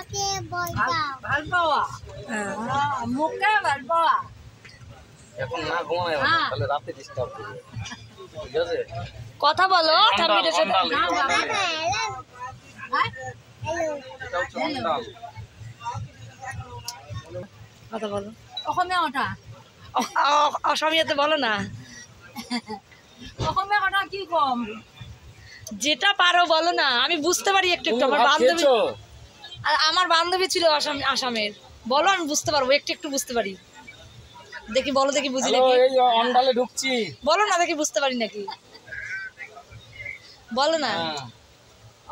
আমাকে বলবা ভাল পাওয়া মুখে ভাল পাওয়া এখন না ঘুমায় তাহলে রাতে ডিস্টার্ব করবে ঠিক আছে কথা বলো ঠাম্মিদের সাথে কথা বলো অসমীয়া কথা অসমীয়াতে বলো না অসমীয়া কথা কি কম যেটা পারো বলো না আমি বুঝতে পারি একটু একটু আমার বান্ধবী ছিল আসামের বলো আমি বুঝতে পারবো একটু একটু বুঝতে পারি দেখি বলো দেখি বুঝি নাকি এই অন্ডালে ঢুকছি বলো না দেখি বুঝতে পারি নাকি বলো না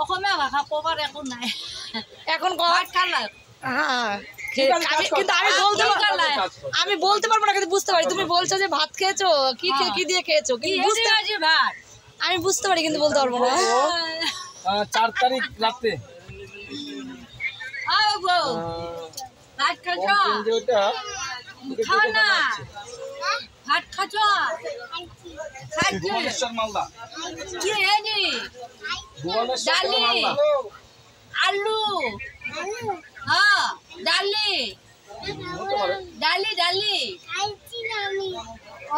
অসমীয়া ভাষা কবার একো নাই এখন হ্যাঁ কিন্তু আমি বলতে পারবো না কিন্তু বুঝতে পারি তুমি বলছো যে ভাত খেয়েছো কি দিয়ে খেয়েছো ভাত আমি বুঝতে পারি কিন্তু বলতে পারবো না 4 তারিখ রাতে ভাত খাচ্ছো খানা ভাত খাচ্ছো ভুবনেশ্বর মালদা কি হেজি ডালি আলু হ্যাঁ ডালি ডালি ডালি খাইছি না আমি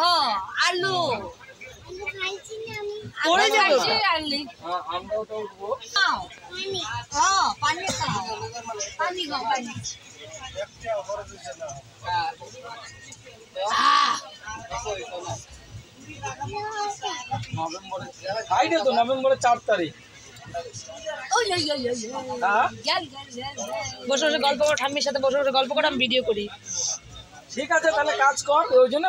ও আলু খাইছি না আমি পড়ে যাবে ডালি আমরা ওটা উঠবো পানি পানি খাও পানি খাও পানি নভেম্বরের 4 তারিখ বসে বসে গল্প করো ঠাম্মির সাথে বসে বসে গল্প করো আমি ভিডিও করি ঠিক আছে তাহলে কাজ কর ওই জন্য